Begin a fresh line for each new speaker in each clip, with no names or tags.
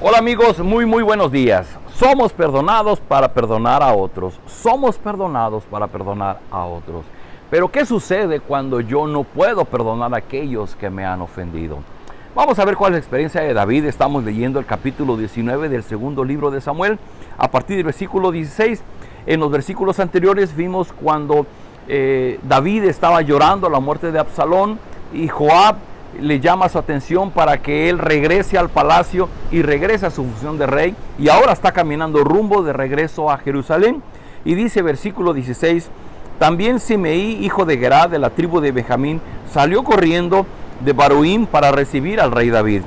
Hola amigos, muy buenos días. Somos perdonados para perdonar a otros. Somos perdonados para perdonar a otros. Pero ¿qué sucede cuando yo no puedo perdonar a aquellos que me han ofendido? Vamos a ver cuál es la experiencia de David. Estamos leyendo el capítulo 19 del segundo libro de Samuel, a partir del versículo 16. En los versículos anteriores vimos cuando David estaba llorando la muerte de Absalón y Joab le llama su atención para que él regrese al palacio y regrese a su función de rey, y ahora está caminando rumbo de regreso a Jerusalén. Y dice versículo 16: también Simeí, hijo de Gerá, de la tribu de Benjamín, salió corriendo de Baruim para recibir al rey David.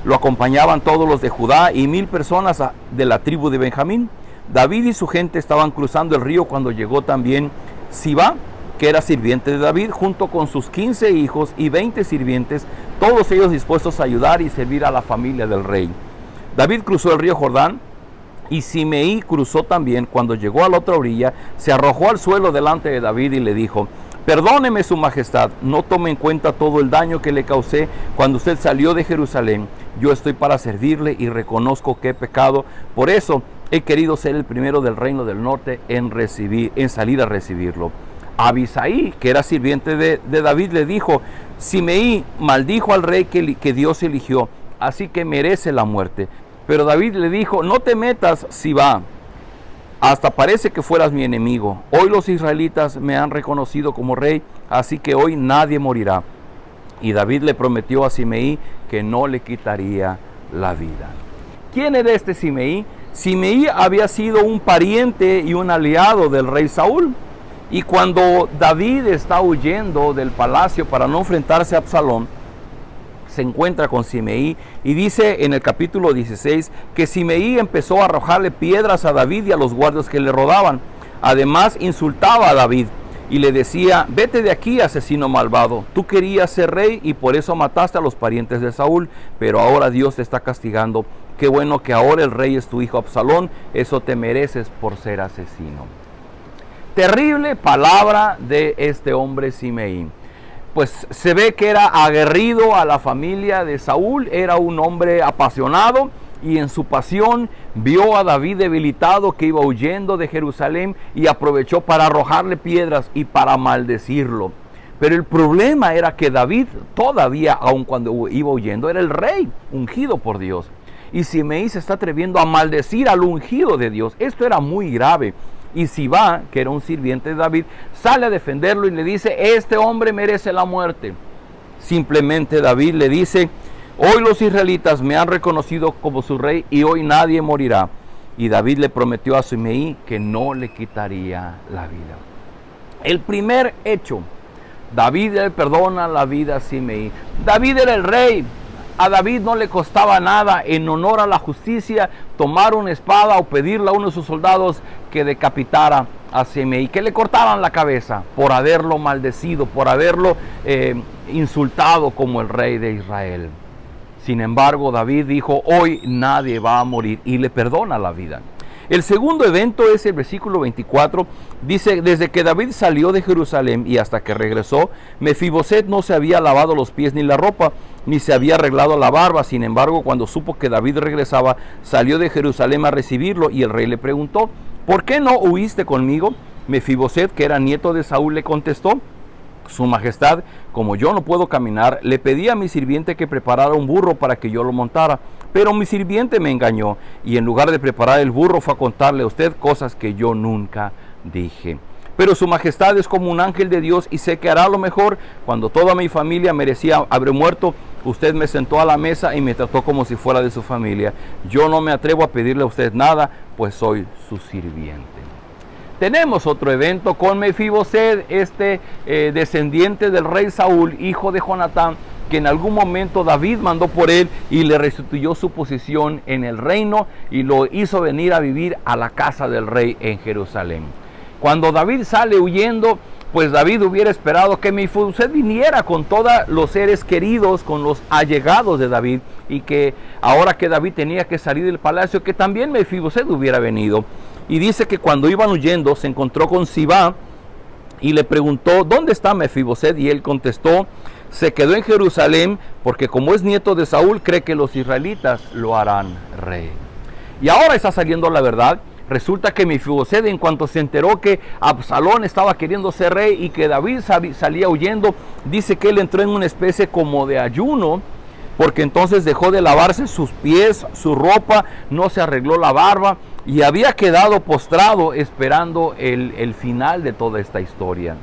Lo acompañaban todos los de Judá y 1000 personas de la tribu de Benjamín. David y su gente estaban cruzando el río cuando llegó también Sibá, que era sirviente de David, junto con sus 15 hijos y 20 sirvientes, todos ellos dispuestos a ayudar y servir a la familia del rey. David cruzó el río Jordán y Simeí cruzó también. Cuando llegó a la otra orilla, se arrojó al suelo delante de David y le dijo: perdóneme su majestad, no tome en cuenta todo el daño que le causé cuando usted salió de Jerusalén. Yo estoy para servirle y reconozco que he pecado, por eso he querido ser el primero del reino del norte en salir a recibirlo. Abisaí, que era sirviente de David, le dijo: Simeí maldijo al rey que Dios eligió, así que merece la muerte. Pero David le dijo: no te metas, Sibá, hasta parece que fueras mi enemigo. Hoy los israelitas me han reconocido como rey, así que hoy nadie morirá. Y David le prometió a Simeí que no le quitaría la vida. ¿Quién era este Simeí? Simeí había sido un pariente y un aliado del rey Saúl. Y cuando David está huyendo del palacio para no enfrentarse a Absalón, se encuentra con Simeí y dice en el capítulo 16 que Simeí empezó a arrojarle piedras a David y a los guardias que le rodaban. Además insultaba a David y le decía: vete de aquí, asesino malvado, tú querías ser rey y por eso mataste a los parientes de Saúl, pero ahora Dios te está castigando. Qué bueno que ahora el rey es tu hijo Absalón, eso te mereces por ser asesino. Terrible palabra de este hombre Simeí. Pues se ve que era aguerrido a la familia de Saúl, era un hombre apasionado y en su pasión vio a David debilitado que iba huyendo de Jerusalén y aprovechó para arrojarle piedras y para maldecirlo. Pero el problema era que David todavía, aun cuando iba huyendo, era el rey ungido por Dios. Y Simeí se está atreviendo a maldecir al ungido de Dios. Esto era muy grave. Y Sibá, que era un sirviente de David, sale a defenderlo y le dice: este hombre merece la muerte. Simplemente David le dice: hoy los israelitas me han reconocido como su rey y hoy nadie morirá. Y David le prometió a Simeí que no le quitaría la vida. El primer hecho, David le perdona la vida a Simeí. David era el rey. A David no le costaba nada, en honor a la justicia, tomar una espada o pedirle a uno de sus soldados que decapitara a Simeí, que le cortaran la cabeza por haberlo maldecido, por haberlo insultado como el rey de Israel. Sin embargo, David dijo: hoy nadie va a morir, y le perdona la vida. El segundo evento es el versículo 24, dice: desde que David salió de Jerusalén y hasta que regresó, Mefiboset no se había lavado los pies ni la ropa, ni se había arreglado la barba. Sin embargo, cuando supo que David regresaba, salió de Jerusalén a recibirlo, y el rey le preguntó: ¿por qué no huiste conmigo? Mefiboset, que era nieto de Saúl, le contestó: su majestad, como yo no puedo caminar, le pedí a mi sirviente que preparara un burro para que yo lo montara. Pero mi sirviente me engañó y en lugar de preparar el burro fue a contarle a usted cosas que yo nunca dije. Pero su majestad es como un ángel de Dios y sé que hará lo mejor. Cuando toda mi familia merecía haber muerto, usted me sentó a la mesa y me trató como si fuera de su familia. Yo no me atrevo a pedirle a usted nada, pues soy su sirviente. Tenemos otro evento con Mefiboset, descendiente del rey Saúl, hijo de Jonatán, que en algún momento David mandó por él y le restituyó su posición en el reino y lo hizo venir a vivir a la casa del rey en Jerusalén. Cuando David sale huyendo, pues David hubiera esperado que Mefiboset viniera con todos los seres queridos, con los allegados de David, y que ahora que David tenía que salir del palacio, que también Mefiboset hubiera venido. Y dice que cuando iban huyendo se encontró con Sibá y le preguntó: ¿dónde está Mefiboset? Y él contestó: se quedó en Jerusalén porque como es nieto de Saúl cree que los israelitas lo harán rey. Y ahora está saliendo la verdad. Resulta que Mefiboset, en cuanto se enteró que Absalón estaba queriendo ser rey y que David salía huyendo, dice que él entró en una especie como de ayuno, porque entonces dejó de lavarse sus pies, su ropa, no se arregló la barba y había quedado postrado esperando el final de toda esta historia.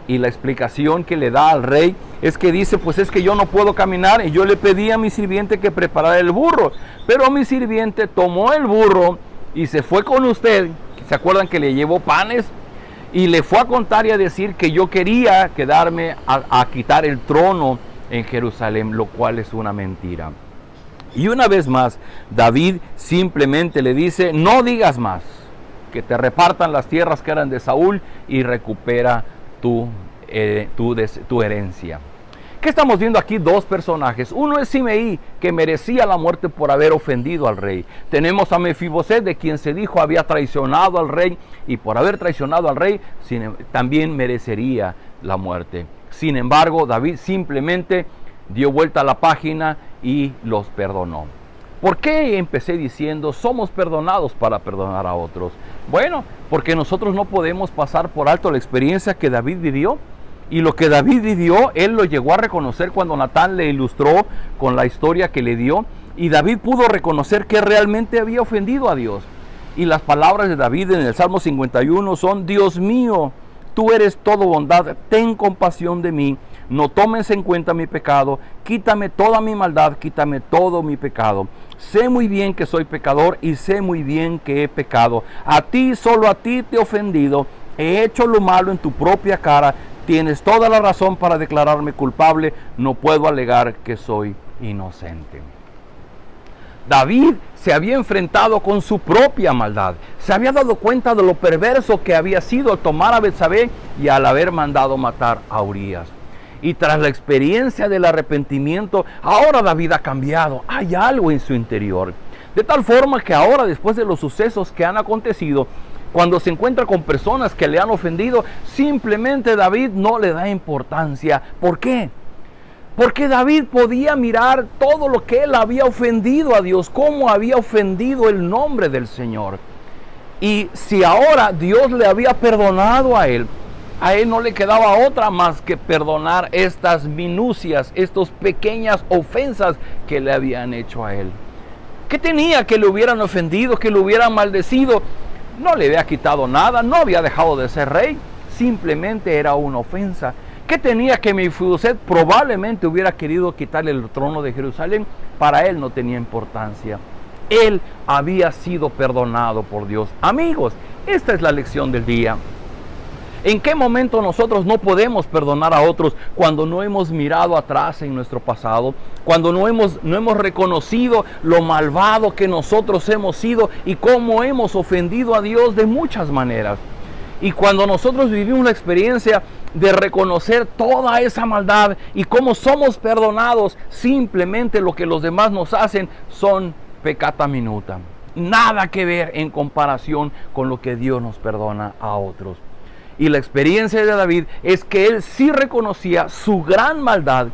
Y la explicación que le da al rey es que dice, pues es que yo no puedo caminar y yo le pedí a mi sirviente que preparara el burro, pero mi sirviente tomó el burro y se fue con usted. ¿Se acuerdan que le llevó panes? Y le fue a contar y a decir que yo quería quedarme a quitar el trono en Jerusalén, lo cual es una mentira. Y una vez más, David simplemente le dice, no digas más, que te repartan las tierras que eran de Saúl y recupera tu herencia. ¿Qué estamos viendo aquí? Dos personajes. Uno es Simei, que merecía la muerte por haber ofendido al rey. Tenemos a Mefiboset, de quien se dijo había traicionado al rey, y por haber traicionado al rey también merecería la muerte. Sin embargo, David simplemente dio vuelta a la página y los perdonó. ¿Por qué empecé diciendo somos perdonados para perdonar a otros? Bueno, porque nosotros no podemos pasar por alto la experiencia que David vivió. Y lo que David vivió, él lo llegó a reconocer cuando Natán le ilustró con la historia que le dio. Y David pudo reconocer que realmente había ofendido a Dios. Y las palabras de David en el Salmo 51 son: Dios mío, tú eres todo bondad, ten compasión de mí, no tomes en cuenta mi pecado, quítame toda mi maldad, quítame todo mi pecado. Sé muy bien que soy pecador y sé muy bien que he pecado. A ti, solo a ti te he ofendido, he hecho lo malo en tu propia cara. Tienes toda la razón para declararme culpable, no puedo alegar que soy inocente. David se había enfrentado con su propia maldad, se había dado cuenta de lo perverso que había sido al tomar a Betsabé y al haber mandado matar a Urías. Y tras la experiencia del arrepentimiento, ahora David ha cambiado, hay algo en su interior. De tal forma que ahora, después de los sucesos que han acontecido, cuando se encuentra con personas que le han ofendido, simplemente David no le da importancia. ¿Por qué? Porque David podía mirar todo lo que él había ofendido a Dios, cómo había ofendido el nombre del Señor. Y si ahora Dios le había perdonado a él no le quedaba otra más que perdonar estas minucias, estas pequeñas ofensas que le habían hecho a él. ¿Qué tenía que le hubieran ofendido, que le hubieran maldecido? No le había quitado nada, no había dejado de ser rey, simplemente era una ofensa. ¿Qué tenía que Mefiboset probablemente hubiera querido quitarle el trono de Jerusalén? Para él no tenía importancia. Él había sido perdonado por Dios. Amigos, esta es la lección del día. ¿En qué momento nosotros no podemos perdonar a otros? Cuando no hemos mirado atrás en nuestro pasado, cuando no hemos reconocido lo malvado que nosotros hemos sido y cómo hemos ofendido a Dios de muchas maneras. Y cuando nosotros vivimos la experiencia de reconocer toda esa maldad y cómo somos perdonados, simplemente lo que los demás nos hacen son peccata minuta. Nada que ver en comparación con lo que Dios nos perdona a otros. Y la experiencia de David es que él sí reconocía su gran maldad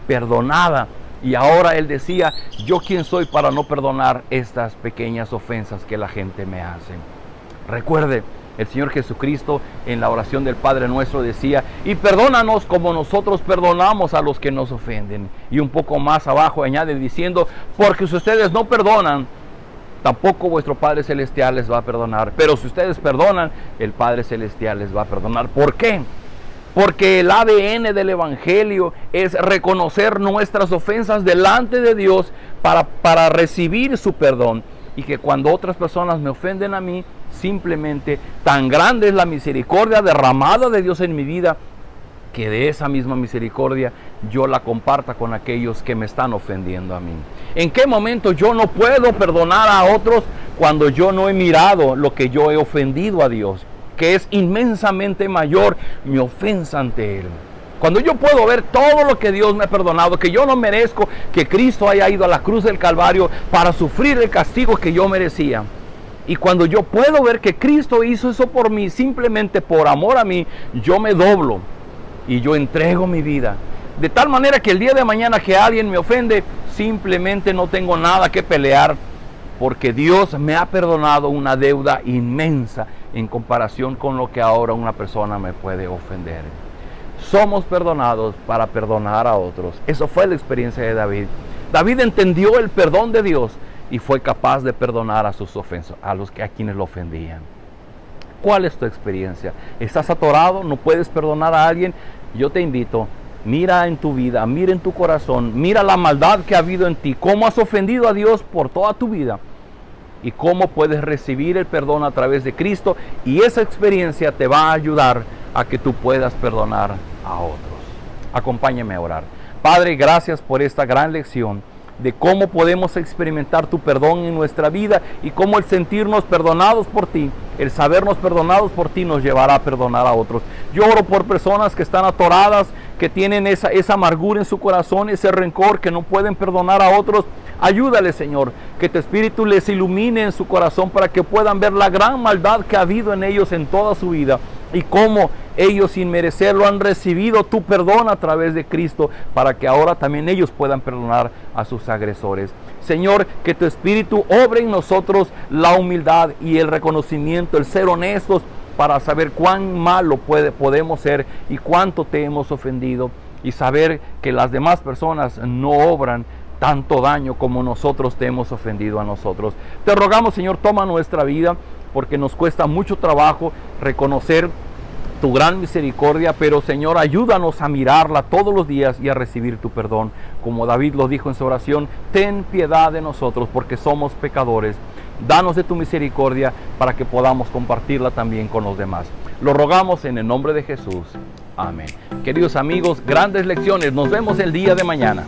perdonada. Y ahora él decía, ¿yo quién soy para no perdonar estas pequeñas ofensas que la gente me hace? Recuerde, el Señor Jesucristo en la oración del Padre Nuestro decía, y perdónanos como nosotros perdonamos a los que nos ofenden. Y un poco más abajo añade diciendo, porque si ustedes no perdonan, tampoco vuestro Padre Celestial les va a perdonar. Pero si ustedes perdonan, el Padre Celestial les va a perdonar. ¿Por qué? Porque el ADN del Evangelio es reconocer nuestras ofensas delante de Dios para recibir su perdón. Y que cuando otras personas me ofenden a mí, simplemente tan grande es la misericordia derramada de Dios en mi vida, que de esa misma misericordia yo la comparta con aquellos que me están ofendiendo a mí. ¿En qué momento yo no puedo perdonar a otros? Cuando yo no he mirado lo que yo he ofendido a Dios, que es inmensamente mayor mi ofensa ante Él. Cuando yo puedo ver todo lo que Dios me ha perdonado, que yo no merezco que Cristo haya ido a la cruz del Calvario para sufrir el castigo que yo merecía. Y cuando yo puedo ver que Cristo hizo eso por mí, simplemente por amor a mí, yo me doblo y yo entrego mi vida. De tal manera que el día de mañana que alguien me ofende, simplemente no tengo nada que pelear. porque Dios me ha perdonado una deuda inmensa en comparación con lo que ahora una persona me puede ofender. Somos perdonados para perdonar a otros. Eso fue la experiencia de David. David entendió el perdón de Dios y fue capaz de perdonar a sus ofensores, a quienes lo ofendían. ¿Cuál es tu experiencia? ¿Estás atorado? ¿No puedes perdonar a alguien? Yo te invito, mira en tu vida, mira en tu corazón, mira la maldad que ha habido en ti, cómo has ofendido a Dios por toda tu vida y cómo puedes recibir el perdón a través de Cristo, y esa experiencia te va a ayudar a que tú puedas perdonar a otros. Acompáñame a orar. Padre, gracias por esta gran lección de cómo podemos experimentar tu perdón en nuestra vida y cómo el sentirnos perdonados por ti, el sabernos perdonados por ti nos llevará a perdonar a otros. Yo oro por personas que están atoradas, que tienen esa amargura en su corazón, ese rencor, que no pueden perdonar a otros. Ayúdale, Señor, que tu Espíritu les ilumine en su corazón para que puedan ver la gran maldad que ha habido en ellos en toda su vida y cómo ellos sin merecerlo han recibido tu perdón a través de Cristo, para que ahora también ellos puedan perdonar a sus agresores. Señor, que tu Espíritu obre en nosotros la humildad y el reconocimiento, el ser honestos para saber cuán malo podemos ser y cuánto te hemos ofendido, y saber que las demás personas no obran tanto daño como nosotros te hemos ofendido a nosotros. Te rogamos, Señor, toma nuestra vida, porque nos cuesta mucho trabajo reconocer tu gran misericordia, pero Señor, ayúdanos a mirarla todos los días y a recibir tu perdón. Como David lo dijo en su oración, ten piedad de nosotros porque somos pecadores. Danos de tu misericordia para que podamos compartirla también con los demás. Lo rogamos en el nombre de Jesús. Amén. Queridos amigos, grandes lecciones. Nos vemos el día de mañana.